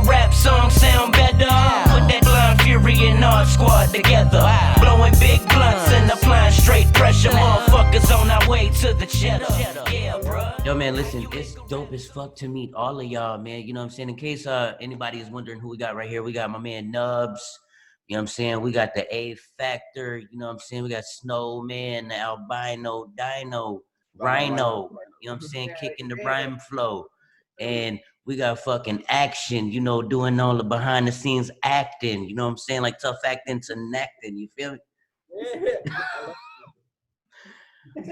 a rap song sound better. Put that blind fury and art squad together. Blowing big blunts and applying straight pressure. Motherfuckers on our way to the cheddar. Yeah, bro. Yo, man, listen, it's dope as fuck to meet all of y'all, man. You know what I'm saying? In case anybody is wondering who we got right here, we got my man Nubs. You know what I'm saying? We got the A Factor. You know what I'm saying? We got Snowman, the Albino, Dino, Rhino. You know what I'm saying? Kicking the rhyme flow. And we got fucking Action, you know, doing all the behind the scenes acting. You know what I'm saying? Like tough acting to acting. You feel me? It's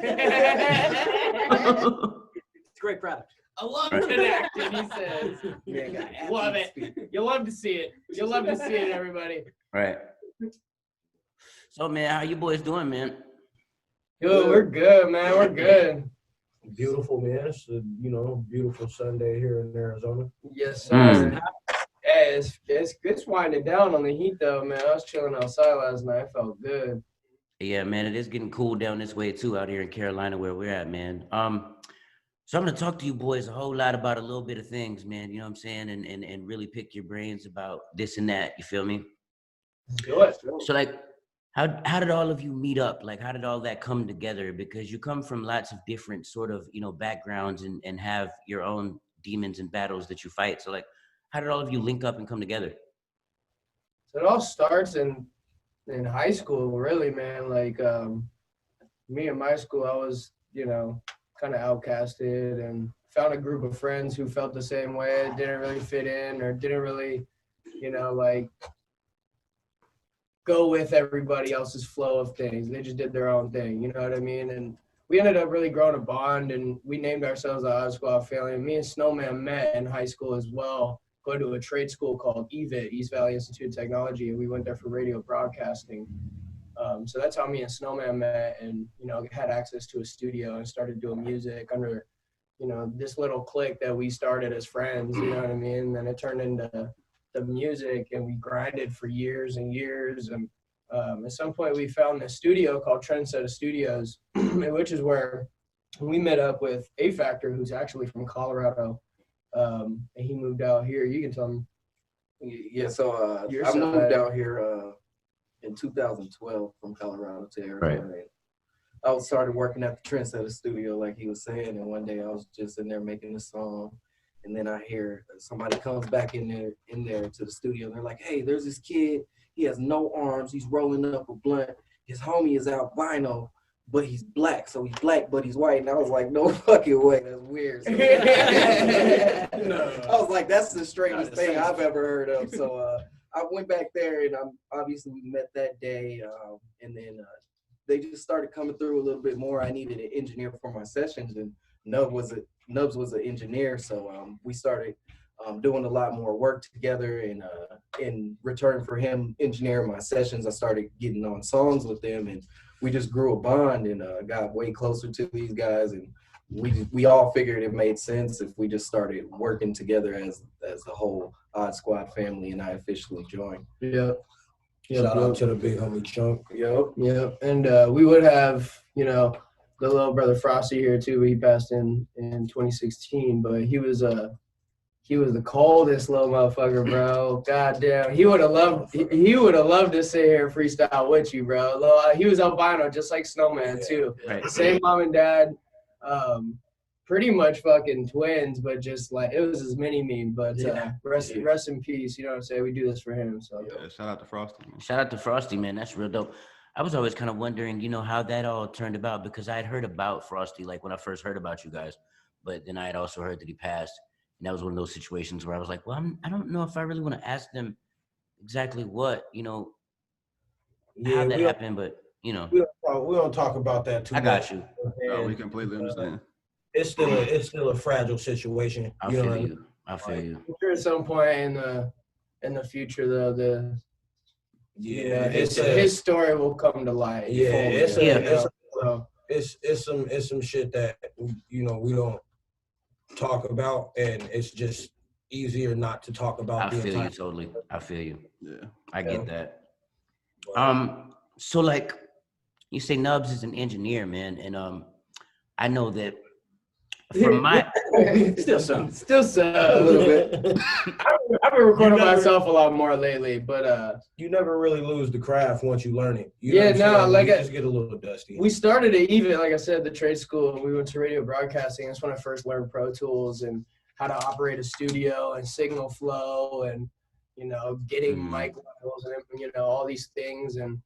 a great product. I love connecting, he says. Yeah, love it. You'll love to see it. You'll love to see it, everybody. Right. So, man, how you boys doing, man? Yo, we're good, man. We're good. Beautiful, man. It's a, beautiful Sunday here in Arizona. Yes, sir. Hey, it's winding down on the heat, though, man. I was chilling outside last night. I felt good. Yeah, man, it is getting cool down this way, too, out here in Carolina where we're at, man. So I'm going to talk to you boys a whole lot about a little bit of things, man, you know what I'm saying, and really pick your brains about this and that, you feel me? Do it. So, like, how did all of you meet up? Like, how did all that come together? Because you come from lots of different sort of, backgrounds and have your own demons and battles that you fight. So, like, how did all of you link up and come together? So it all starts in high school, really, man. Like, me in my school, I was, kind of outcasted and found a group of friends who felt the same way, didn't really fit in or didn't really, like go with everybody else's flow of things. They just did their own thing, you know what I mean? And we ended up really growing a bond, and we named ourselves the Odd Squad family. And me and Snowman met in high school as well, going to a trade school called EVIT, East Valley Institute of Technology, and we went there for radio broadcasting. So that's how me and Snowman met, and, had access to a studio and started doing music under, this little clique that we started as friends, you know what I mean? And then it turned into the music, and we grinded for years and years. And at some point we found this studio called Trendsetter Studios, which is where we met up with A Factor, who's actually from Colorado. And he moved out here. You can tell him. Yeah, so I moved out here in 2012 from Colorado to Arizona. Right. I started working at the Trendsetter Studio, like he was saying, and one day I was just in there making a song, and then I hear somebody comes back in there to the studio, and they're like, "Hey, there's this kid. He has no arms. He's rolling up a blunt. His homie is albino, but he's black. So he's black, but he's white." And I was like, "No fucking way. That's weird." So, I was like, "That's the straightest thing I've ever heard of." So I went back there, and obviously we met that day, and then they just started coming through a little bit more. I needed an engineer for my sessions, and Nubs was an engineer, so we started doing a lot more work together. And in return for him engineering my sessions, I started getting on songs with them, and we just grew a bond and got way closer to these guys. And we all figured it made sense if we just started working together as the whole Odd Squad family, and I officially joined. Yeah. Shout out to the big homie Chunk. Yep. And we would have, the little brother Frosty here too. He passed in 2016, but he was the coldest little motherfucker, bro. God damn. He would have loved to sit here and freestyle with you, bro. He was albino just like Snowman too. Right. Same mom and dad. Pretty much fucking twins, but just like it was his mini me. But rest in peace. You know what I'm saying? We do this for him. So shout out to Frosty, man. Shout out to Frosty, man. That's real dope. I was always kind of wondering, how that all turned about, because I had heard about Frosty like when I first heard about you guys, but then I had also heard that he passed, and that was one of those situations where I was like, well, I don't know if I really want to ask them exactly what how that happened, but we don't talk about that too much. I got you. No, we completely understand. It's still a fragile situation. I feel you. I'm sure at some point in the future, though, his story will come to light. It's some shit that we don't talk about, and it's just easier not to talk about. I feel you totally. I feel you. Yeah, I get that. So like you say, Nubs is an engineer, man, and I know that from my still some a little bit. I've been recording myself a lot more lately, but you never really lose the craft once you learn it. You just get a little dusty. We started it even, like I said, the trade school. We went to radio broadcasting. That's when I first learned Pro Tools and how to operate a studio and signal flow and getting mic levels and all these things and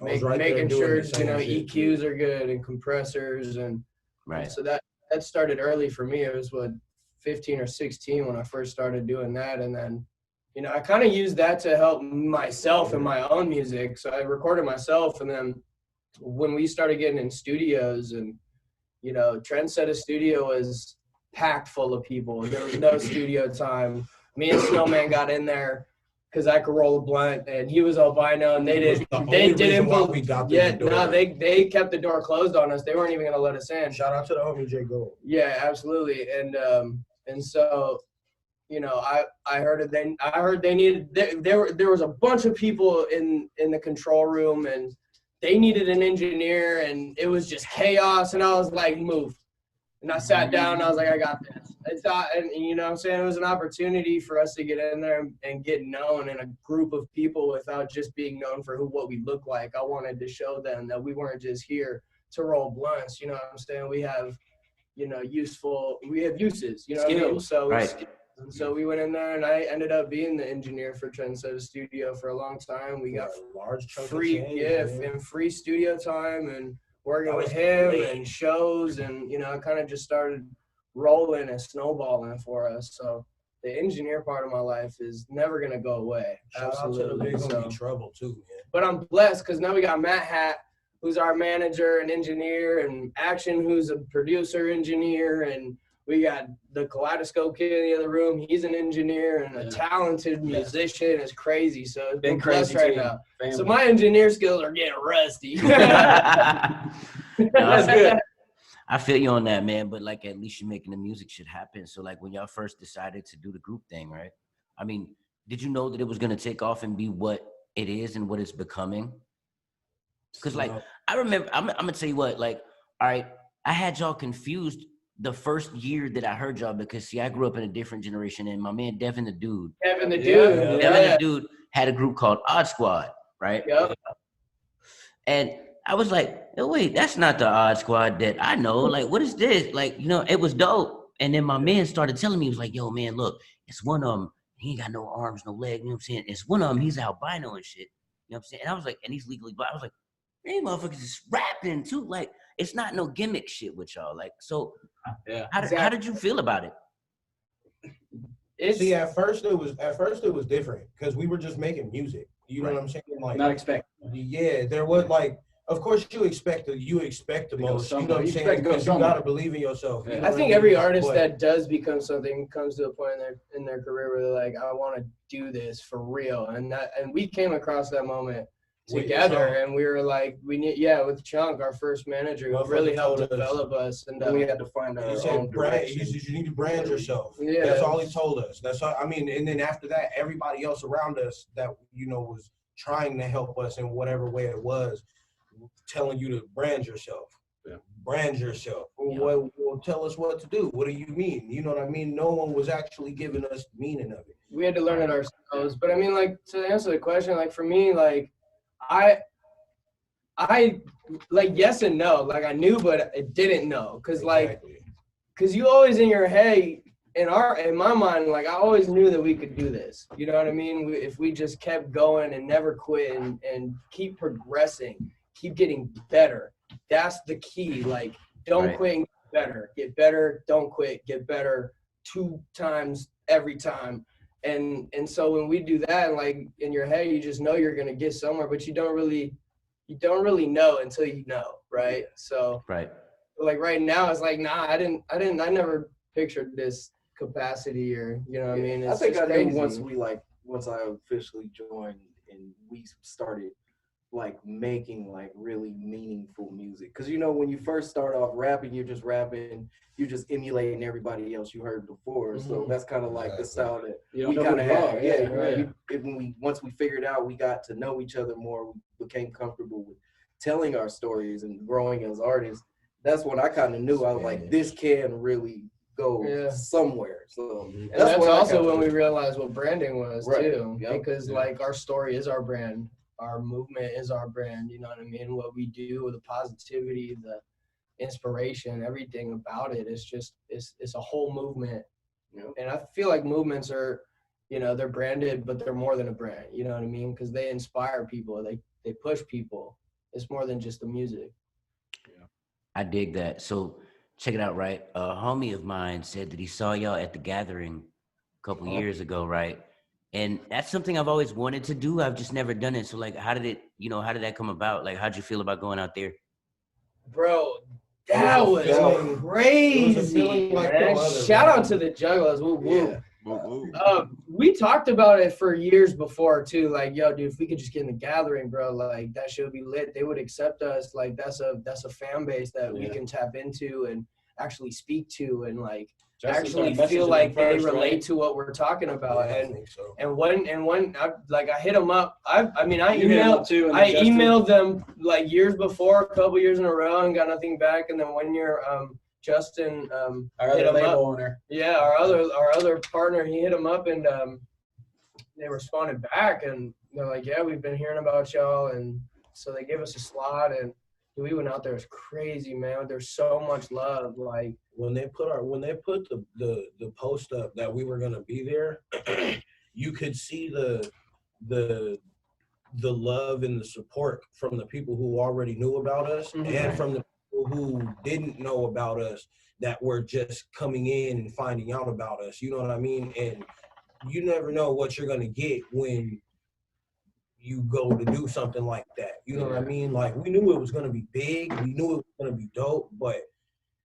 making sure EQs are good and compressors and so that started early for me. It was 15 or 16 when I first started doing that, and then I kind of used that to help myself in my own music. So I recorded myself, and then when we started getting in studios and Trendsetter Studio was packed full of people. There was no studio time. Me and Snowman got in there because I could roll a blunt and he was albino and they didn't kept the door closed on us. They weren't even gonna let us in. Shout out to the homie J Gold. Yeah, absolutely. And so I heard they needed there was a bunch of people in the control room and they needed an engineer and it was just chaos and I was like, move. And I sat down and I was like, I got this. And you know what I'm saying? It was an opportunity for us to get in there and get known in a group of people without just being known for what we look like. I wanted to show them that we weren't just here to roll blunts. You know what I'm saying? We have, we have uses, what I mean? So we went in there and I ended up being the engineer for Trendsetter Studio for a long time. We got free studio time and working with him and shows and it kind of just started rolling and snowballing for us. So the engineer part of my life is never gonna go away. Absolutely. Trouble too, man. But I'm blessed because now we got Matt Hatt, who's our manager and engineer, and Action, who's a producer engineer, and we got the Kaleidoscope kid in the other room. He's an engineer and a talented musician. It's crazy. So it's been crazy right now. Family. So my engineer skills are getting rusty. That's good. I feel you on that, man. But like, at least you're making the music shit happen. So like, when y'all first decided to do the group thing, right? I mean, did you know that it was gonna take off and be what it is and what it's becoming? Because like, I remember, I'm gonna tell you what. Like, all right, I had y'all confused the first year that I heard y'all because I grew up in a different generation, and my man Devin the Dude had a group called Odd Squad, right? Yep. And I was like, oh, wait, that's not the Odd Squad that I know. Like, what is this? Like, it was dope. And then my man started telling me, he was like, yo, man, look, it's one of them. He ain't got no arms, no legs, you know what I'm saying? It's one of them, he's albino and shit. You know what I'm saying? And I was like, and he's legally blind. I was like, hey, motherfuckers is rapping too. Like, it's not no gimmick shit with y'all. Like, so how did you feel about it? See, at first it was different because we were just making music. You know what I'm saying? Like, not expecting. Yeah, there was like, of course you expect the most. You know what I'm saying? Because you gotta believe in yourself. Yeah. I think every artist that does become something comes to a point in their career where they're like, I want to do this for real, and we came across that moment together, and we were like, with Chunk, our first manager, who really helped develop us, and we had to find our own direction. You need to brand yourself. Yeah, that's all he told us. That's all. I mean, and then after that, everybody else around us that was trying to help us in whatever way it was, telling you to brand yourself. Yeah. Brand yourself. Yeah. Well, tell us what to do. What do you mean? You know what I mean? No one was actually giving us the meaning of it. We had to learn it ourselves. But I mean, like, to answer the question, like, for me, like, I like, yes and no. Like, I knew, but I didn't know. Cause cause you always in your head, in my mind, like, I always knew that we could do this. You know what I mean? If we just kept going and never quit and keep progressing, keep getting better. That's the key. Like, don't quit and get better. Get better, don't quit, get better 2 times every time. And so when we do that, like, in your head, you just know you're gonna get somewhere, but you don't really know until you know, right? So like right now, it's like, nah, I never pictured this capacity, or you know what I mean? It's I think I crazy. knew once I officially joined and we started like making like really meaningful music, because when you first start off rapping, you're just rapping, you're just emulating everybody else you heard before. Mm-hmm. So that's kind of like the style that we kind of had. Once we figured out, we got to know each other more, we became comfortable with telling our stories and growing as artists. that's when I kind of knew. I was like, this can really go somewhere. So and that's also when we realized what branding was too, because like our story is our brand, our movement is our brand. You know what I mean? What we do, the positivity, the inspiration, everything about it is just it's a whole movement. And I feel like movements are, you know, they're branded, but they're more than a brand. You know what I mean? Because they inspire people, they push people. It's more than just the music. I dig that. So check it out, right? A homie of mine said that he saw y'all at the Gathering a couple years ago, right? And that's something I've always wanted to do. I've just never done it. So like, how did that come about? Like, how'd you feel about going out there? Bro, that was crazy, man. Shout out to the Juggalos. Woo, woo. We talked about it for years before too. Like, yo, dude, if we could just get in the Gathering, bro, like that shit would be lit. They would accept us. Like, that's a fan base that we can tap into and actually speak to, and like actually feel like they relate to what we're talking about. And when I hit them up, I emailed them like years before, a couple years in a row, and got nothing back. And then 1 year, Justin, our other label owner, our other partner, he hit him up, and they responded back, and they're like, yeah, we've been hearing about y'all, and so they gave us a slot, and we went out there. It was crazy, man. There's so much love. Like when they put the post up that we were gonna be there, you could see the love and the support from the people who already knew about us, and from the people who didn't know about us that were just coming in and finding out about us. You know what I mean? And you never know what you're gonna get when you go to do something like that. You know what I mean? Like, we knew it was going to be big. We knew it was going to be dope, but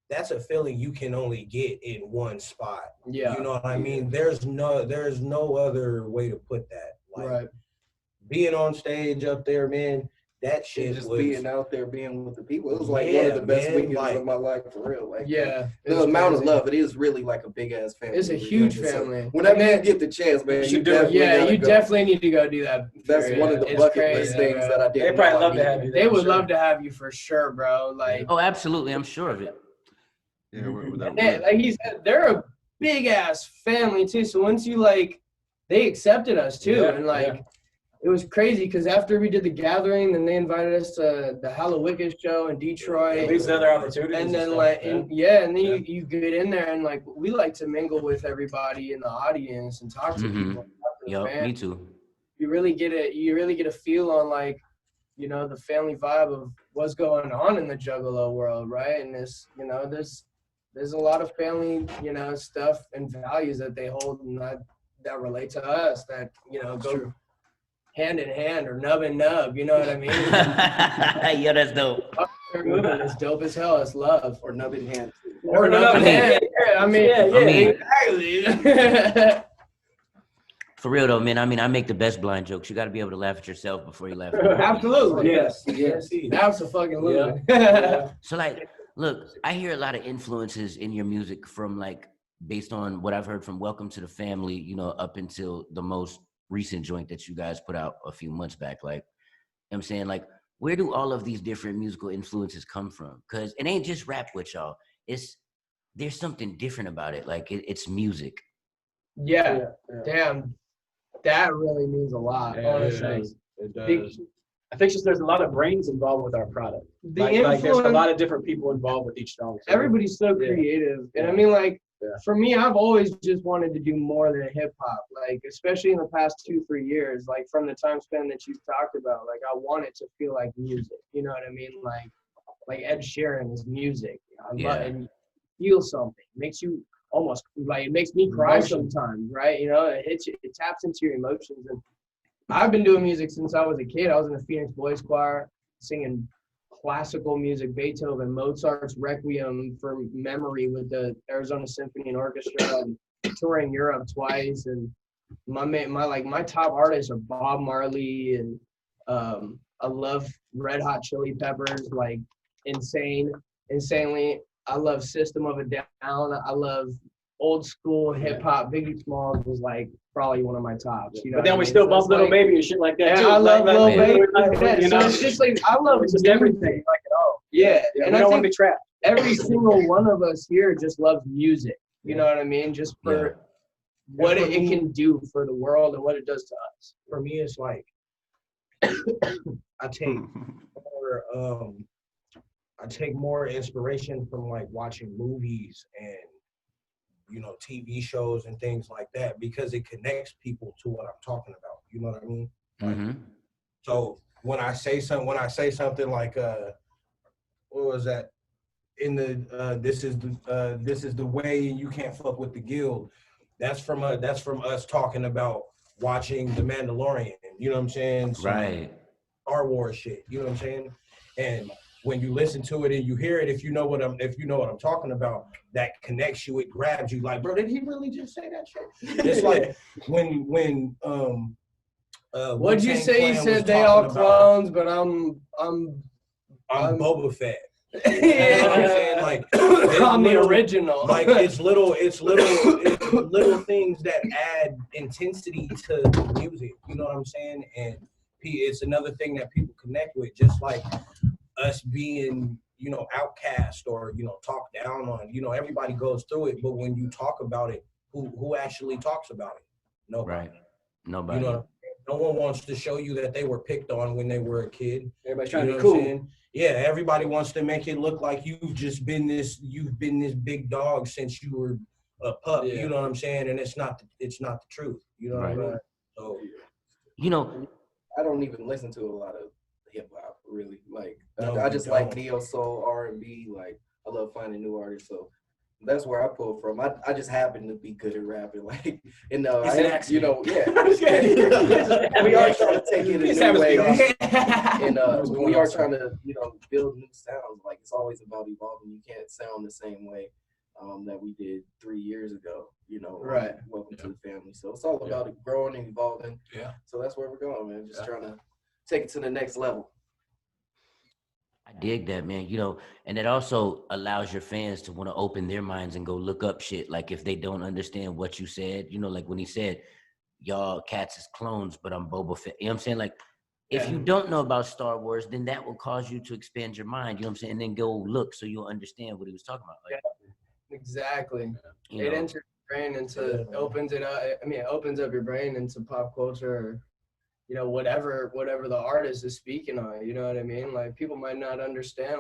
that's a feeling you can only get in one spot. Yeah. You know what I mean? There's no other way to put that. Like, being on stage up there, man, that shit just was, being out there, being with the people. It was like one of the best weekends of my life, for real. Like, the amount of love, it is really like a big ass family. It's a huge family. Whenever you get the chance, man, you definitely need to go do that. That's one of the bucket list things that I did. They probably love to have you. They would love to have you for sure, bro. Like, oh, absolutely, I'm sure of it. Yeah, like he said, they're a big ass family too. So once you they accepted us too, and it was crazy because after we did the Gathering, then they invited us to the Hallowicked show in Detroit. These other opportunities. And then you get in there, and like we like to mingle with everybody in the audience and talk to people. Yeah, me too. You really get a feel on like, you know, the family vibe of what's going on in the Juggalo world, right? And this, you know, there's a lot of family, you know, stuff and values that they hold and that relate to us that, you know, go hand in hand or nub and nub, you know what I mean? Yeah, that's dope. It's dope as hell. It's love. Or nub in hand. Or nub in hand. I mean, exactly. For real though, man. I mean, I make the best blind jokes. You got to be able to laugh at yourself before you laugh at others. Absolutely. Yes. Absolutely. Yeah. So like, look, I hear a lot of influences in your music from like, based on what I've heard from Welcome to the Family, you know, up until the most recent joint that you guys put out a few months back. Like, I'm saying, like, where do all of these different musical influences come from? Because it ain't just rap with y'all. There's something different about it. Like, it's music. Yeah. Damn. That really means a lot, honestly. It does. I think just there's a lot of brains involved with our product. Like there's a lot of different people involved with each song. So everybody's so creative. And I mean, like, for me, I've always just wanted to do more than hip hop, like, especially in the past 2-3 years, like from the time span that you've talked about, like, I want it to feel like music, you know what I mean? Like Ed Sheeran is music. I love it. And you feel something, makes you almost, like, it makes me cry sometimes, right? You know, it hits you, it taps into your emotions. And I've been doing music since I was a kid. I was in the Phoenix Boys Choir singing classical music, Beethoven, Mozart's Requiem from memory with the Arizona Symphony and Orchestra, and touring Europe twice. And my top artists are Bob Marley, and I love Red Hot Chili Peppers, like insanely. I love System of a Down. I love old school hip hop. Biggie Smalls was like probably one of my tops. You know, but then we still bump Little Baby and shit like that too. I love Little Baby. You know, so it's just like I love just everything, like it all. Yeah, and I don't want to be trapped. every single one of us here just loves music. You know what I mean? Just for what it can do for the world and what it does to us. For me, it's like I take more inspiration from like watching movies and TV shows and things like that, because it connects people to what I'm talking about. You know what I mean? Mm-hmm. So when I say something like what was that? In the this is the way, and you can't fuck with the guild. That's from us talking about watching The Mandalorian. You know what I'm saying? Right. Star Wars shit. You know what I'm saying? And when you listen to it and you hear it, if you know what I'm talking about, that connects you, it grabs you. Like, bro, did he really just say that shit? It's like when what'd you say? He said they all clones, but I'm Boba Fett. Yeah. You know what I'm saying? Like, I'm the original. Like it's little things that add intensity to the music. You know what I'm saying? And it's another thing that people connect with, just like us being, outcast or, talked down on. Everybody goes through it, but when you talk about it, who actually talks about it? Nobody. Right. Nobody. No one wants to show you that they were picked on when they were a kid. Everybody's trying to be cool. Yeah, everybody wants to make it look like you've this big dog since you were a pup. Yeah. You know what I'm saying? And it's not the truth. You know what I mean? So, I don't even listen to a lot of hip hop, really. Like, I just like neo soul, R&B. Like, I love finding new artists. So that's where I pull from. I just happen to be good at rapping. Like, and we are trying to take it a new way. And we are trying to, build new sounds. Like, it's always about evolving. You can't sound the same way that we did 3 years ago. Right. Welcome to the family. So it's all about it growing and evolving. Yeah. So that's where we're going, man. Just trying to take it to the next level. I dig that, man. And it also allows your fans to want to open their minds and go look up shit. Like, if they don't understand what you said, like when he said, y'all cats is clones, but I'm Boba Fett. You know what I'm saying? Like, if you don't know about Star Wars, then that will cause you to expand your mind. You know what I'm saying? And then go look so you'll understand what he was talking about. Like, exactly. It enters your brain into, opens it up. I mean, it opens up your brain into pop culture, or, whatever the artist is speaking on. You know what I mean? Like, people might not understand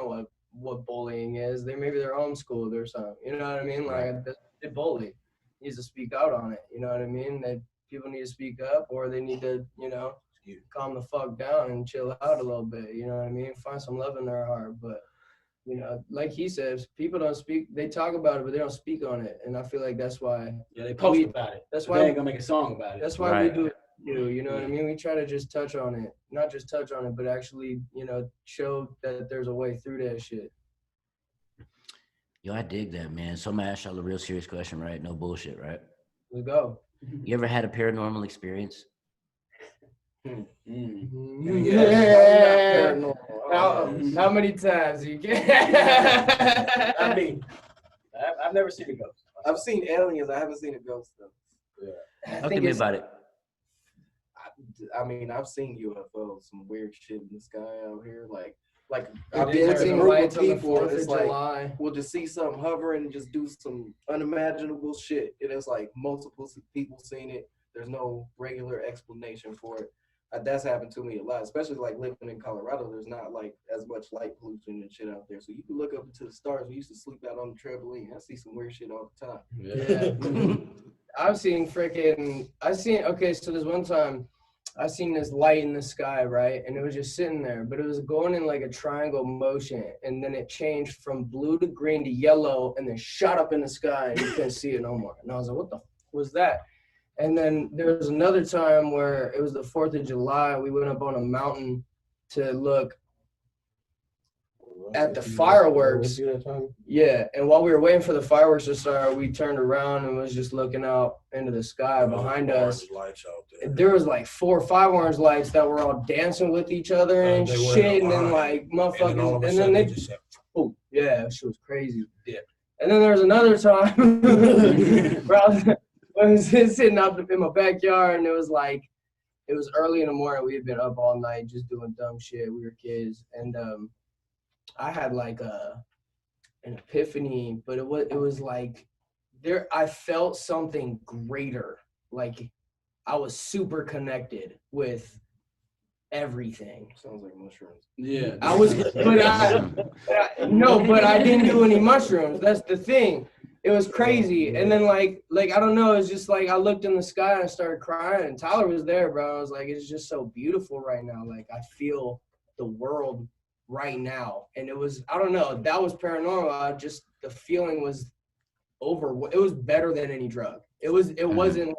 what bullying is. They maybe they're homeschooled or something. You know what I mean? Like, they bully needs to speak out on it. You know what I mean? That people need to speak up, or they need to, calm the fuck down and chill out a little bit. You know what I mean? Find some love in their heart. But like he says, people don't speak. They talk about it, but they don't speak on it. And I feel like that's why. Yeah, they post about it. That's why they ain't gonna make a song about it. That's why we do it. You know what I mean? We try to just touch on it, not just touch on it, but actually, show that there's a way through that shit. Yo, I dig that, man. So I'm gonna ask y'all a real serious question, right? No bullshit, right? Let's go. You ever had a paranormal experience? Yeah. How many times you get? I mean, I've never seen a ghost. I've seen aliens. I haven't seen a ghost though. Yeah. Talk to me about it. I mean, I've seen UFOs, some weird shit in the sky out here. Like I've been seeing lights on the 4th of July. We'll just see something hovering and just do some unimaginable shit. And it's like multiple people seen it. There's no regular explanation for it. That's happened to me a lot, especially like living in Colorado. There's not like as much light pollution and shit out there. So you can look up into the stars. We used to sleep out on the trampoline. I see some weird shit all the time. Yeah. So there's one time I seen this light in the sky, right? And it was just sitting there, but it was going in like a triangle motion. And then it changed from blue to green to yellow and then shot up in the sky and you couldn't see it no more. And I was like, what the f was that? And then there was another time where it was the 4th of July. We went up on a mountain to look at the fireworks. Yeah, and while we were waiting for the fireworks to start, we turned around and was just looking out into the sky behind us. There was like 4 or 5 orange lights that were all dancing with each other and shit, and then like motherfuckers, and then they just oh yeah, shit was crazy. Yeah. And then there was another time where I was sitting out in my backyard, and it was early in the morning. We had been up all night just doing dumb shit. We were kids, and I had like an epiphany, but it was like I felt something greater. Like I was super connected with everything. Sounds like mushrooms. Yeah. I was, but I didn't do any mushrooms. That's the thing. It was crazy. And then like I don't know, it's just like I looked in the sky and I started crying. And Tyler was there, bro. I was like, it's just so beautiful right now. Like I feel the world right now. And it was, I don't know, that was paranormal. The feeling was it was better than any drug. It wasn't like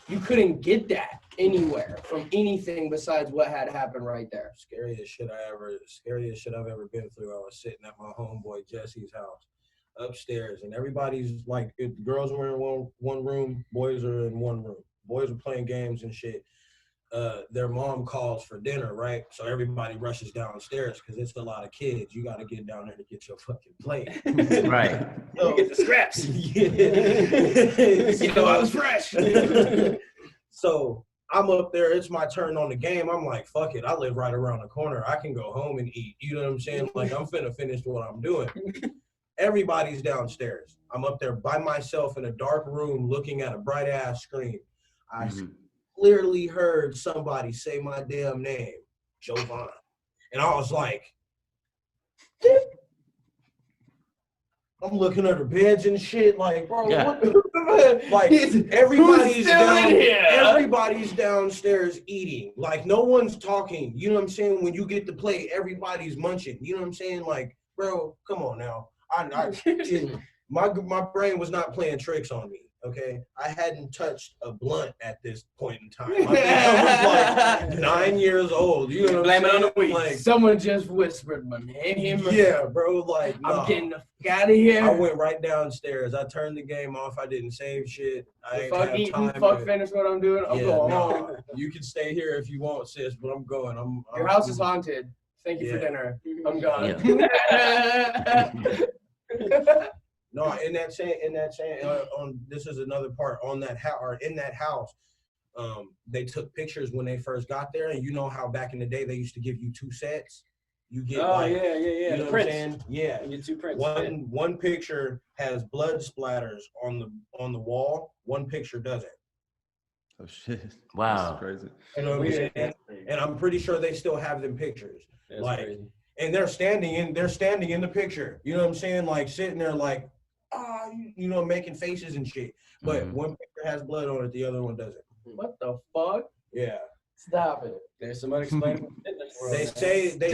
you couldn't get that anywhere from anything besides what had happened right there. Scariest shit I've ever been through. I was sitting at my homeboy Jesse's house upstairs, and everybody's like, if the girls were in one room, boys are in one room. Boys are playing games and shit. Their mom calls for dinner, right? So everybody rushes downstairs because it's a lot of kids. You got to get down there to get your fucking plate. Right. You get the scraps. Yeah. I was fresh. So I'm up there. It's my turn on the game. I'm like, fuck it. I live right around the corner. I can go home and eat. You know what I'm saying? Like, I'm finna finish what I'm doing. Everybody's downstairs. I'm up there by myself in a dark room looking at a bright ass screen. I clearly heard somebody say my damn name, Jovan. And I was like, I'm looking under beds and shit, like, bro, what the like everybody's downstairs eating. Like, no one's talking. You know what I'm saying? When you get the plate, everybody's munching. You know what I'm saying? Like, bro, come on now. My brain was not playing tricks on me. Okay, I hadn't touched a blunt at this point in time. I was like 9 years old. You know what I'm saying? Blame it on the weed. Like, someone just whispered my name. Yeah, bro. Like, I'm getting the fuck out of here. I went right downstairs. I turned the game off. I didn't save shit. I ain't have time. Fuck finish what I'm doing. I'm going home. You can stay here if you want, sis, but I'm going. Your house is haunted. Thank you for dinner. I'm gone. Yeah. No, in that saying, this is another part on that house, or in that house, they took pictures when they first got there, and you know how back in the day they used to give you 2 sets. You get yeah. You know what I'm saying? Yeah. You get 2 prints. One picture has blood splatters on the wall. One picture doesn't. Oh shit! Wow. That's crazy. You know what I'm saying? And I'm pretty sure they still have them pictures. That's like, crazy. And they're standing in the picture. You know what I'm saying? Like sitting there, like, making faces and shit. But one picture has blood on it, the other one doesn't. What the fuck? Yeah. Stop it. There's some unexplainable They say the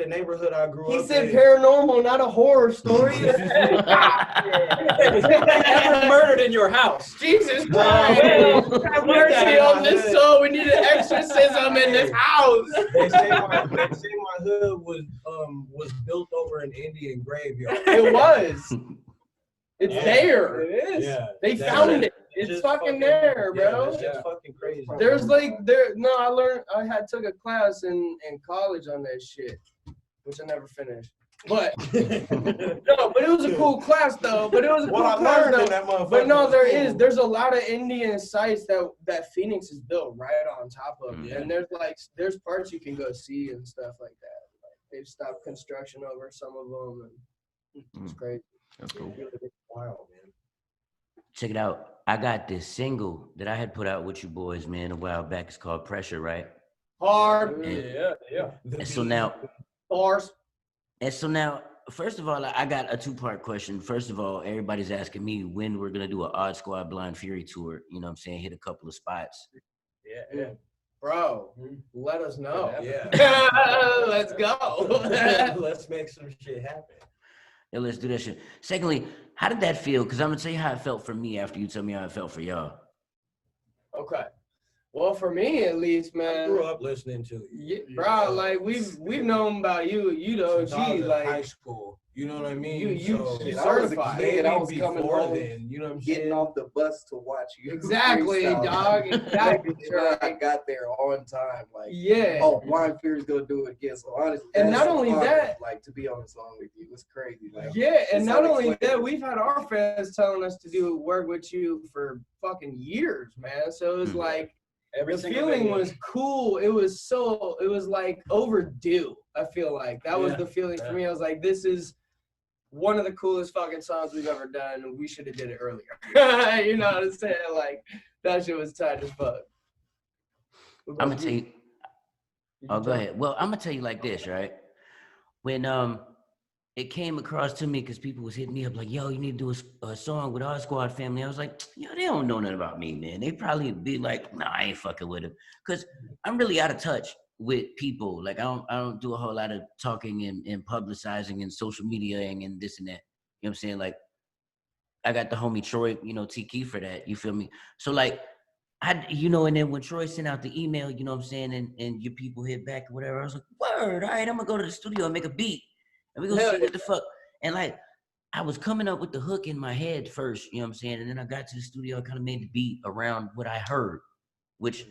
neighborhood I grew up in. He said paranormal, not a horror story. Ever murdered in your house? Jesus Christ. Have mercy on this soul. We need an exorcism in this house. They say my hood was built over an Indian graveyard. It was. It's there. It is. Yeah. They found it. It's fucking there, bro. Yeah, that's just fucking crazy. I took a class in college on that shit, which I never finished. But it was a cool class though. But it was a cool class though. But no, there's a lot of Indian sites that Phoenix is built right on top of, and there's parts you can go see and stuff like that. Like they've stopped construction over some of them, and it's great. That's cool. Wow, man. Check it out. I got this single that I had put out with you boys, man, a while back. It's called Pressure, right? Hard. Yeah. And so now, Bars. first of all, I got a 2-part question. First of all, everybody's asking me when we're going to do an Odd Squad Blind Fury tour. You know what I'm saying? Hit a couple of spots. Yeah. Bro, let us know. Yeah. Let's go. Let's make some shit happen. Yeah, let's do that shit. Secondly, how did that feel? Because I'm going to tell you how it felt for me after you tell me how it felt for y'all. Okay. Well, for me at least, man. I grew up listening to you. Yeah, bro, like we've known about you, like high school. You know what I mean? You certified. I was coming home, then, you know what I'm saying? Getting off the bus to watch you. Exactly, dog. Exactly. Sure, I got there on time. Like, yeah. Oh, Blind Fury's gonna do it again. So honestly, and not only that, like to be on the song with you was crazy. Like, yeah, and not only that, we've had our fans telling us to do work with you for fucking years, man. So it's like. The feeling was cool. It was like overdue. I feel like that was the feeling for me. I was like, this is one of the coolest fucking songs we've ever done, and we should have did it earlier. You know what I'm saying? Like, that shit was tight as fuck. I'm gonna tell you. Oh, go ahead. Well, I'm gonna tell you like this, right? When it came across to me because people was hitting me up like, yo, you need to do a song with our squad family. I was like, yo, they don't know nothing about me, man. They probably be like, nah, I ain't fucking with them. Because I'm really out of touch with people. Like, I don't do a whole lot of talking and publicizing and social media and this and that. You know what I'm saying? Like, I got the homie Troy, you know, Tiki for that. You feel me? So, like, and then when Troy sent out the email, you know what I'm saying, and your people hit back or whatever, I was like, word, all right, I'm gonna go to the studio and make a beat. And we're gonna see what the fuck. And like, I was coming up with the hook in my head first, you know what I'm saying? And then I got to the studio, I kind of made the beat around what I heard, which,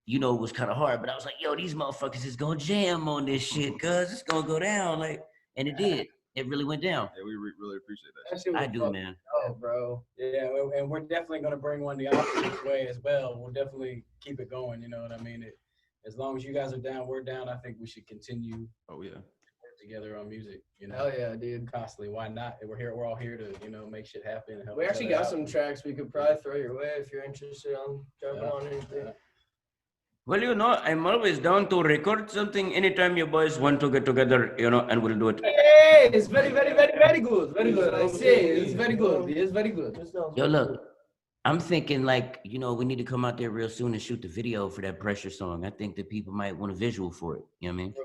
you know, was kind of hard. But I was like, yo, these motherfuckers is gonna jam on this shit, cuz it's gonna go down. Like, and it did. It really went down. Yeah, we really appreciate that. That I do, man. Oh, bro. Yeah, and we're definitely gonna bring one the opposite way as well. We'll definitely keep it going. You know what I mean? As long as you guys are down, we're down. I think we should continue. Oh yeah. Together on music, you know. Hell yeah, dude. Constantly. Why not? We're all here to, you know, make shit happen. And help We actually got out. some tracks we could probably throw your way if you're interested on jumping on anything. Yeah. Well, you know, I'm always down to record something anytime you boys want to get together, you know, and we'll do it. Hey, it's very, very, very, very good. Very good. I say it's very good. It's very good. Yo, look, I'm thinking like, you know, we need to come out there real soon and shoot the video for that Pressure song. I think that people might want a visual for it. You know what I mean?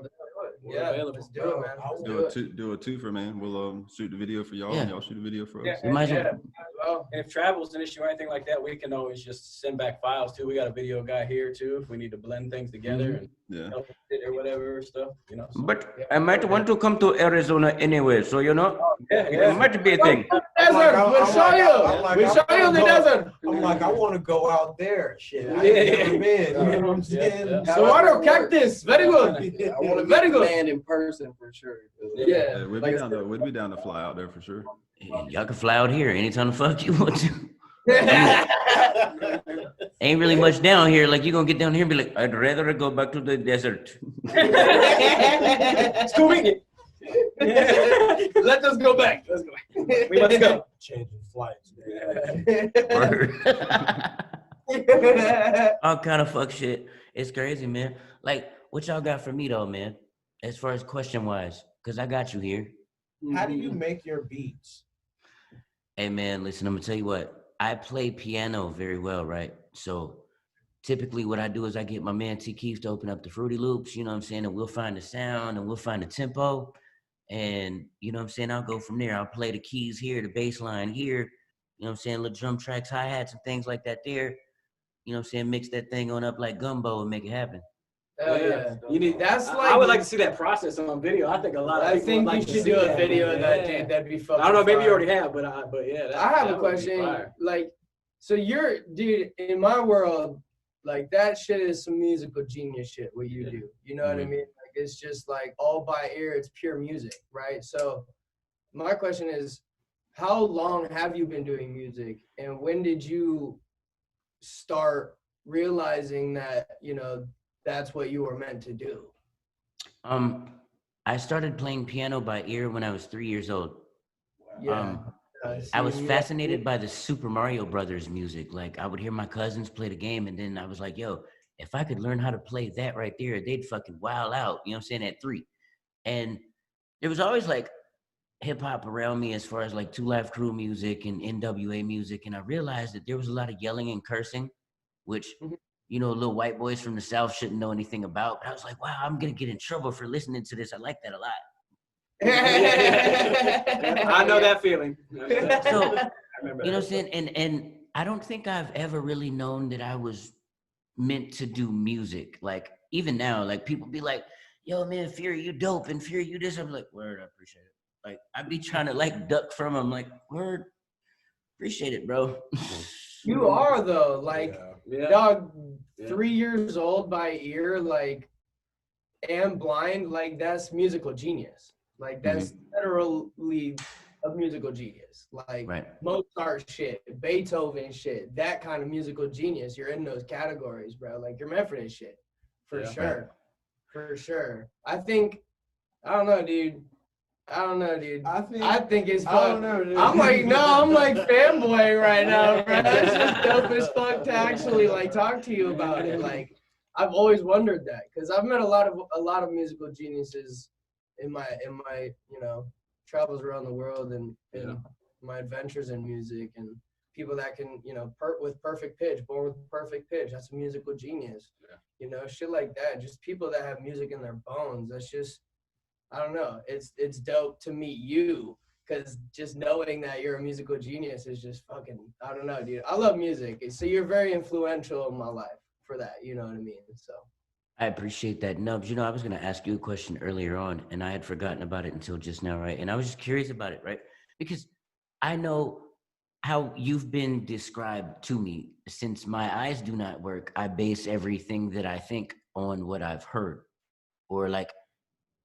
Yeah, let's do it, man. Let's Do a twofer, man. We'll shoot the video for y'all, and y'all shoot the video for us. Yeah, We might as well, and if travel's an issue or anything like that, we can always just send back files too. We got a video guy here too if we need to blend things together and help it or whatever stuff, you know. So, But I might want to come to Arizona anyway, so you know, it might be a thing. Desert, we'll show you. We'll show you the desert. I'm like, I want to go out there. Shit, I ain't never been. You know what I'm saying? So water cactus, very good. I want to Very meet good. the man in person for sure. Yeah. We'd be down to fly out there for sure. Y'all can fly out here anytime the fuck you want to. Ain't really much down here. Like, you gonna get down here and be like, I'd rather go back to the desert. it's convenient. Let us go back. Let's go back. We must go. Changing flights. All kind of fuck shit. It's crazy, man. Like, what y'all got for me though, man? As far as question wise, because I got you here. How do you make your beats? Hey man, listen, I'm gonna tell you what. I play piano very well, right? So typically what I do is I get my man T Keith to open up the Fruity Loops, you know what I'm saying? And we'll find the sound and we'll find the tempo. And you know what I'm saying? I'll go from there. I'll play the keys here, the bass line here, you know what I'm saying? Little drum tracks, hi-hats and things like that there. You know what I'm saying? Mix that thing on up like gumbo and make it happen. Oh yeah, you need. That's like. I would like to see that process on video. I think a lot of people. I think like you should do a video of that, dude. That'd be fucking. I don't know. Maybe fire. you already have, but yeah. I have a question. Like, so you're, dude. In my world, like that shit is some musical genius shit. What you do, you know what I mean? Like, it's just like all by ear. It's pure music, right? So, my question is, how long have you been doing music, and when did you start realizing that, you know, that's what you were meant to do? I started playing piano by ear when I was 3 years old. Yeah. I was fascinated by the Super Mario Brothers music. Like, I would hear my cousins play the game, and then I was like, yo, if I could learn how to play that right there, they'd fucking wild out, you know what I'm saying, at 3. And there was always like hip hop around me as far as like 2 Live Crew music and NWA music. And I realized that there was a lot of yelling and cursing, which, you know, little white boys from the South shouldn't know anything about. But I was like, wow, I'm going to get in trouble for listening to this. I like that a lot. I know that feeling. So, you know what I'm saying? And I don't think I've ever really known that I was meant to do music. Like, even now, like, people be like, yo, man, Fury, you dope, and Fury, you this. I'm like, word, I appreciate it. Like, I be trying to, like, duck from them. Like, word, appreciate it, bro. You are, though. Like, dog, 3 years old by ear, like, and blind, like, that's musical genius. Like, that's literally of musical genius. Like Mozart shit, Beethoven shit, that kind of musical genius. You're in those categories, bro. Like you're meant for this shit. For sure. For sure. I don't know, dude. I think it's fun. I don't know, dude. I'm like fanboy right now, bro. That's just dope as fuck to actually like talk to you about it. Like I've always wondered that because I've met a lot of musical geniuses in my travels around the world and my adventures in music, and people that can with perfect pitch, born with perfect pitch. That's a musical genius. Shit like that. Just people that have music in their bones. That's just, I don't know. It's dope to meet you because just knowing that you're a musical genius is just fucking, I don't know, dude. I love music. So you're very influential in my life for that. You know what I mean? So I appreciate that. Nubs, I was going to ask you a question earlier on, and I had forgotten about it until just now, right? And I was just curious about it, right? Because I know how you've been described to me. Since my eyes do not work, I base everything that I think on what I've heard, or like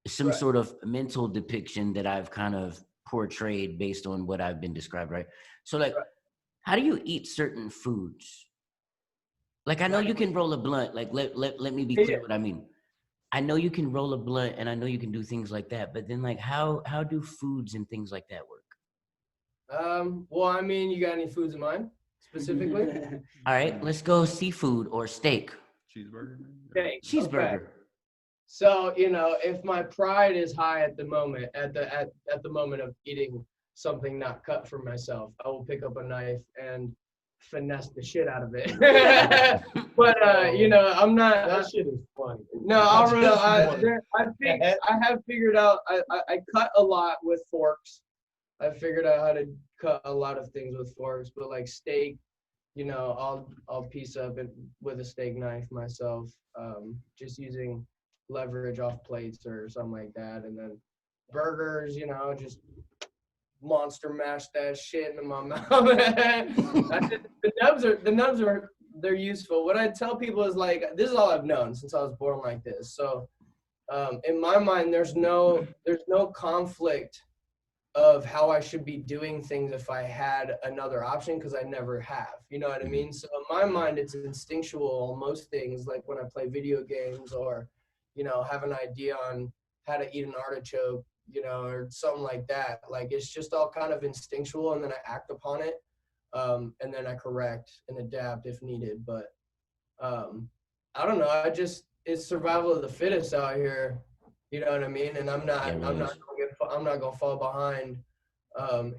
some sort of mental depiction that I've kind of portrayed based on what I've been described, right? So like, how do you eat certain foods? Like, I know you can roll a blunt. Like, let me be clear what I mean. I know you can roll a blunt, and I know you can do things like that. But then, like, how do foods and things like that work? Well, I mean, you got any foods in mind specifically? All right, let's go seafood or steak. Cheeseburger. Steak. Cheeseburger. Okay. So if my pride is high at the moment, at the moment of eating something not cut for myself, I will pick up a knife and finesse the shit out of it. But I'm not. That shit is funny. No, I have figured out. I cut a lot with forks. I figured out how to cut a lot of things with forks, but like steak, I'll piece up it with a steak knife myself, just using leverage off plates or something like that. And then burgers, just monster mash that shit into my mouth. The nubs are they're useful. What I tell people is like, this is all I've known since I was born like this. So in my mind, there's no conflict of how I should be doing things if I had another option, because I never have. You know what I mean? So in my mind, it's instinctual on most things, like when I play video games or, have an idea on how to eat an artichoke, or something like that. Like, it's just all kind of instinctual, and then I act upon it, and then I correct and adapt if needed. But I don't know. It's survival of the fittest out here. You know what I mean? And I'm not gonna fall behind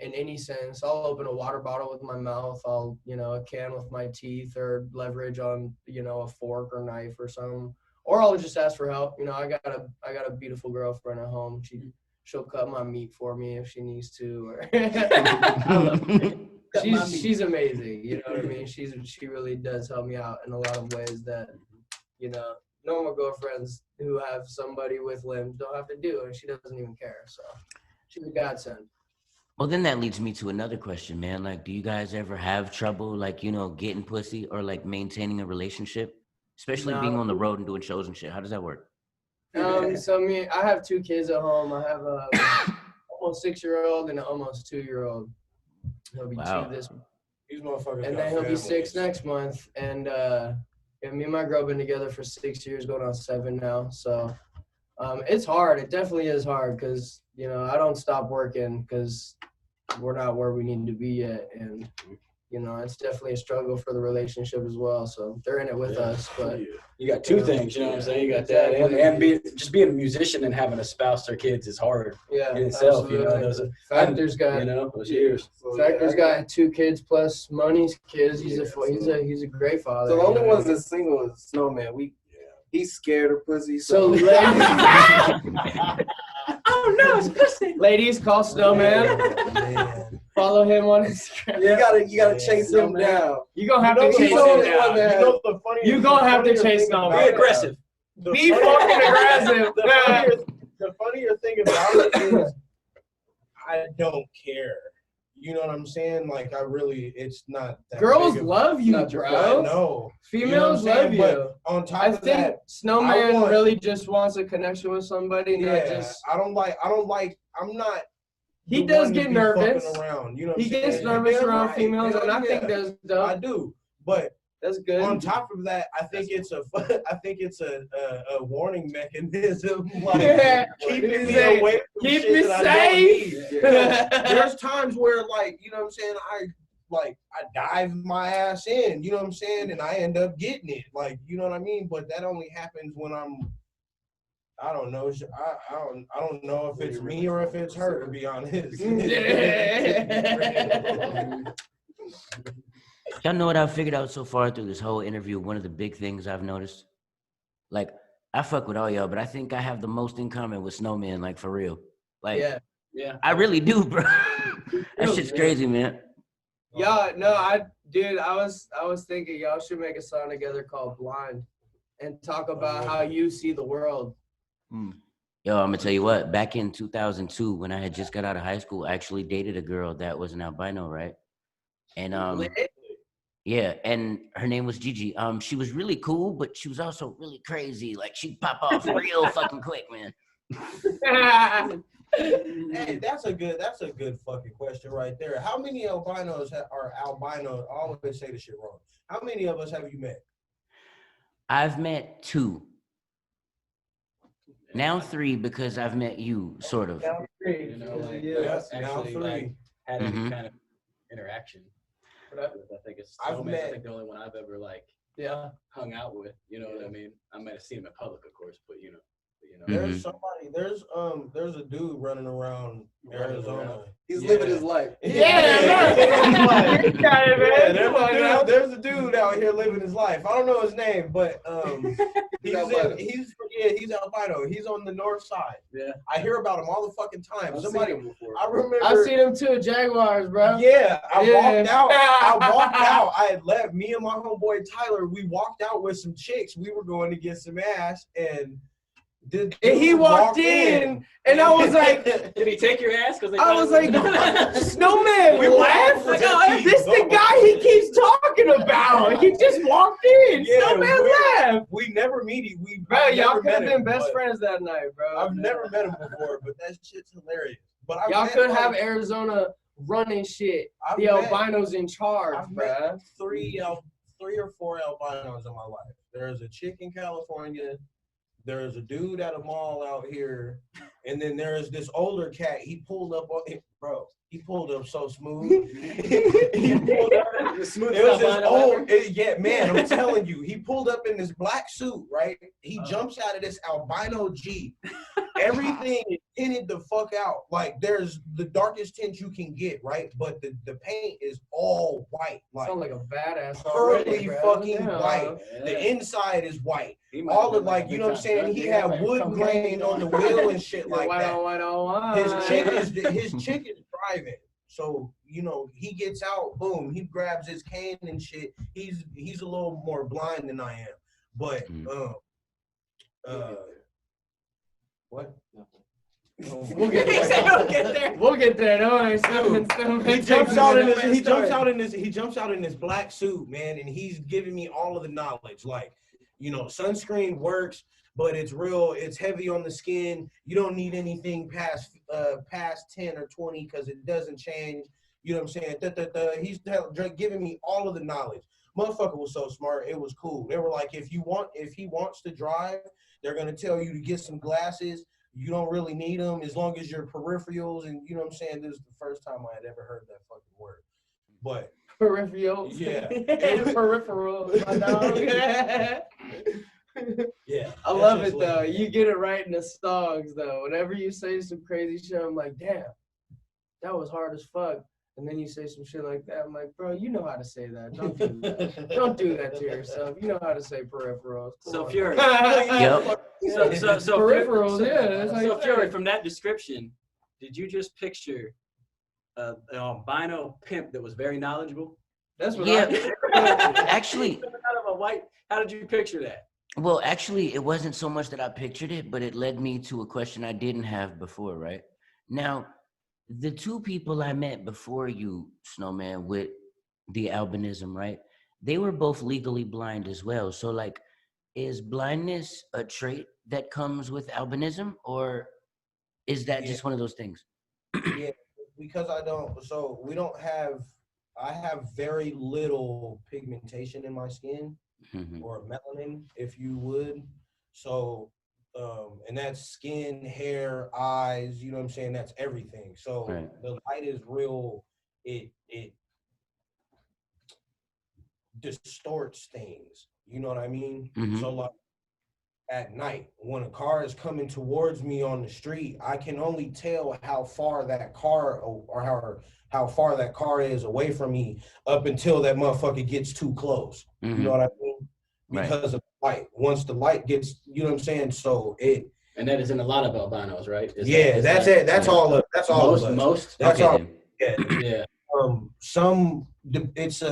in any sense. I'll open a water bottle with my mouth. I'll a can with my teeth, or leverage on a fork or knife or something. Or I'll just ask for help. I got a beautiful girlfriend at home. She'll cut my meat for me if she needs to. She's amazing. You know what I mean? She really does help me out in a lot of ways that normal girlfriends who have somebody with limbs don't have to do, and she doesn't even care. So she's a godsend. Well, then that leads me to another question, man. Like, do you guys ever have trouble, like, getting pussy or like maintaining a relationship, especially being on the road and doing shows and shit? How does that work? So I have 2 kids at home. I have a almost 6-year-old and an almost 2-year-old. He'll be 2 this month. These motherfuckers. And then he'll be 6 next month. And me and my girl been together for 6 years, going on 7 now. So it's hard. It definitely is hard because, I don't stop working because we're not where we need to be yet. And, it's definitely a struggle for the relationship as well. So they're in it with us. But you got 2 things, you know what I'm saying? You got that. And being a musician and having a spouse or kids is hard in itself. Absolutely. Factor's got those years. Factor's got 2 kids plus Money's kids. He's a great father. So the only ones that's single is Snowman. He's scared of pussy. So ladies, oh no, it's pussy. Ladies, call Snowman. Follow him on Instagram. You gotta chase him down. You gonna have to chase him down. You gonna have to chase Snowman. Be aggressive. Be fucking aggressive. The funnier thing about it is I don't care. You know what I'm saying? Like, it's not that girls love you, bro. I know. Females love you. But on top of that, I think Snowman really just wants a connection with somebody. I'm not he does one to get be nervous. fucking around. You know what He I'm saying? gets nervous Damn around right. females, Hell and I think yeah. that's dope. I do, but that's good. on top of that, I think it's a warning mechanism, like keeping me away from keep shit me that safe. I don't need. There's times where, like, you know what I'm saying, I dive my ass in, you know what I'm saying, and I end up getting it, like, you know what I mean. But that only happens when I don't know. I don't know if it's me or if it's her, to be honest. Y'all know what I've figured out so far through this whole interview? One of the big things I've noticed, like, I fuck with all y'all, but I think I have the most in common with Snowman, like, for real. Like, Yeah. I really do, bro. That shit's crazy, man. Y'all, no, I was thinking y'all should make a song together called Blind and talk about how you see the world. Yo, I'm gonna tell you what, back in 2002, when I had just got out of high school, I actually dated a girl that was an albino, right? And yeah, and her name was Gigi. She was really cool, but she was also really crazy. Like, she'd pop off real fucking quick, man. Hey, that's a good fucking question right there. How many albinos are albinos? I always say this shit wrong. How many of us have you met? I've met 2. Now 3 because I've met you, sort of. Now 3. You know, like, now 3. Like, had any kind of interaction. I think it's Snowman. I think the only one I've ever like hung out with. You know what I mean? I might have seen him in public, of course, but you know. There's there's a dude running around Arizona. He's living his life. There's a dude out here living his life. I don't know his name, but he's albino. He's on the north side. Yeah, I hear about him all the fucking time. I've seen him too, Jaguars, bro. Yeah, I walked out. I had left. Me and my homeboy Tyler. We walked out with some chicks. We were going to get some ass, and he walked in, and I was like, "Did he take your ass?" I was like, "Snowman, we laughed. Like, oh, this the guy he keeps talking about. He just walked in. Snowman laughed. We never meet him. Bro, y'all could have been best friends that night, bro. I've never met him before, but that shit's hilarious. But y'all could have Arizona running shit. The albinos in charge, bro. Three or four albinos in my life. There's a chick in California. There's a dude at a mall out here, and then there's this older cat. He pulled up on it, bro. He pulled up so smooth. He pulled up. It was this old, man. I'm telling you, he pulled up in this black suit, right? He jumps out of this albino Jeep. Everything is tinted the fuck out. Like, there's the darkest tint you can get, right? But the paint is all white. Like, sound like a badass. Pearly fucking white. Yeah. The inside is white. All of, like, you know what I'm saying? He had wood grain on the wheel and shit like that. His chick is driving. So, you know, he gets out, boom, he grabs his cane and shit. He's a little more blind than I am. But what? We'll get there. We'll get there. No, he jumps out in this black suit, man, and he's giving me all of the knowledge. Like, you know, sunscreen works, but it's real. It's heavy on the skin. You don't need anything past 10 or 20 because it doesn't change. You know what I'm saying? He's giving me all of the knowledge. Motherfucker was so smart. It was cool. They were like, if he wants to drive, they're gonna tell you to get some glasses. You don't really need them as long as your peripherals, and you know what I'm saying. This is the first time I had ever heard that fucking word. But peripherals, yeah, peripherals, my dog. Yeah, I love it though. You get it right in the songs though. Whenever you say some crazy shit, I'm like, damn, that was hard as fuck. And then you say some shit like that. I'm like, bro, you know how to say that. Don't do that. Don't do that to yourself. You know how to say peripherals. So Fury. Yep. So peripherals, yeah. So Fury, from that description, did you just picture an albino pimp that was very knowledgeable? That's what actually. How did you picture that? Well, actually, it wasn't so much that I pictured it, but it led me to a question I didn't have before, right? Now, the 2 people I met before you, Snowman, with the albinism, right? They were both legally blind as well. So, like, is blindness a trait that comes with albinism, or is that just one of those things? Yeah, because I have very little pigmentation in my skin, or melanin, if you would. So, and that's skin, hair, eyes, you know what I'm saying? That's everything. So the light is real, it distorts things, you know what I mean? So like at night, when a car is coming towards me on the street, I can only tell how far that car or how far that car is away from me up until that motherfucker gets too close. You know what I mean? Because of light. Once the light gets, you know what I'm saying? So it. And that is in a lot of albinos, right? That's it. That's all of. That's all of us. Most. That's okay, all. then. Yeah. It's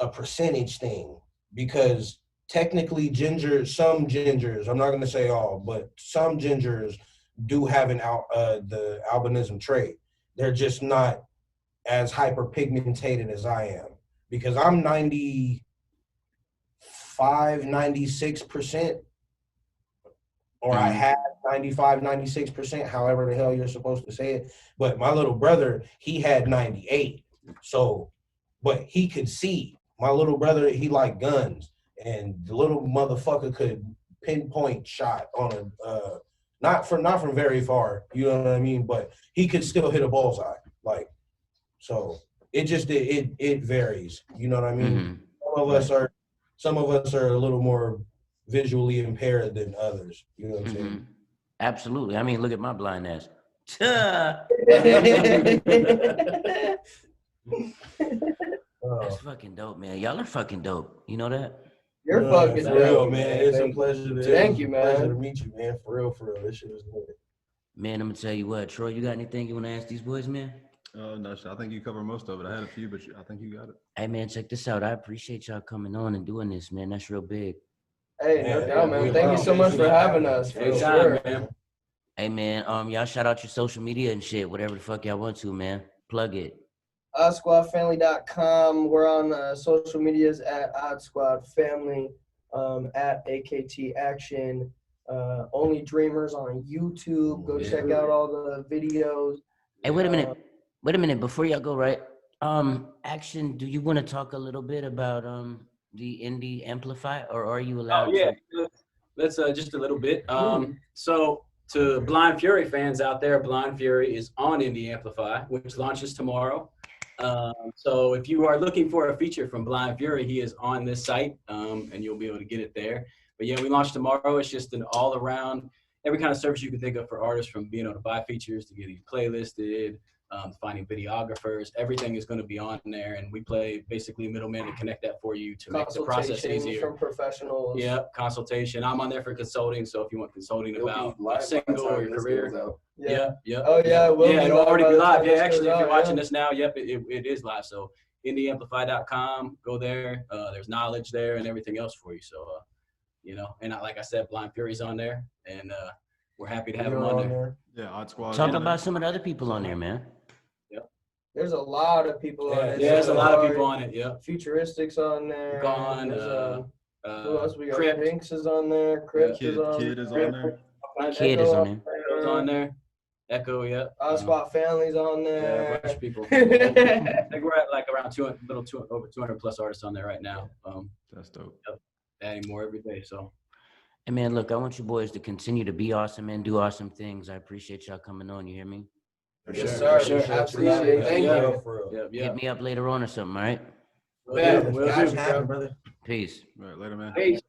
a percentage thing, because technically some gingers, I'm not going to say all, but some gingers do have the albinism trait. They're just not as hyperpigmented as I am, because I'm 96%, or I had 96%, however the hell you're supposed to say it. But my little brother, he had 98. So, but he could see. My little brother, he liked guns, and the little motherfucker could pinpoint shot on a not from very far, you know what I mean, but he could still hit a bullseye. Like, so it just it varies, you know what I mean? Some of us are a little more visually impaired than others, you know what I'm saying? Absolutely. I mean, look at my blind ass. That's fucking dope, man. Y'all are fucking dope. You know that? You're fucking dope, man. It's a pleasure Thank you, man. Pleasure to meet you, man. For real. This shit is good. Man, I'm gonna tell you what, Troy, you got anything you want to ask these boys, man? No, I think you covered most of it. I had a few, but I think you got it. Hey, man, check this out. I appreciate y'all coming on and doing this, man. That's real big. Hey, no doubt, man. Thank you so much for having us. For sure, man. Hey, man, y'all shout out your social media and shit, whatever the fuck y'all want to, man. Plug it. OddSquadFamily.com. We're on social medias at OddSquadFamily, at AKT Action. Only Dreamers on YouTube. Go check out all the videos. Hey, wait a minute. Before y'all go, right? Action, do you want to talk a little bit about the indie Amplify, or are you allowed to? Let's just a little bit. So to Blind Fury fans out there, Blind Fury is on Indie Amplify, which launches tomorrow. So if you are looking for a feature from Blind Fury, he is on this site, and you'll be able to get it there. But yeah, we launch tomorrow. It's just an all-around, every kind of service you can think of for artists, from being able to buy features to getting playlisted, finding videographers. Everything is going to be on there, and we play basically middleman to connect that for you to make the process easier. From professionals. Yeah, consultation. I'm on there for consulting, so if you want consulting about a single or your career. Yeah. Oh yeah, it'll already be live. Yeah, actually, if you're watching this now, it is live. So indieamplify.com, go there. There's knowledge there and everything else for you. So and like I said, Blind Fury's on there, and we're happy to have him on there. Yeah, Odd Squad. Talk about some of the other people on there, man. There's a lot of people on it. Yeah, there's a lot of people on it. Yeah. Futuristics on there. Gone. Who else we got? Crypt. Pinks is on there. Crypt is on there. Kid is on there. Kid is on there. Echo's on there. Echo, yeah. OddSquad Family's on there. Yeah, a bunch of people. I think we're at like around over 200 plus artists on there right now. That's dope. Adding more every day. So. And man, look, I want you boys to continue to be awesome and do awesome things. I appreciate y'all coming on. You hear me? Yes, sir. Absolutely. Thank you. Hit me up later on or something, all right? We'll do. Brother. Peace. All right, later, man. Peace.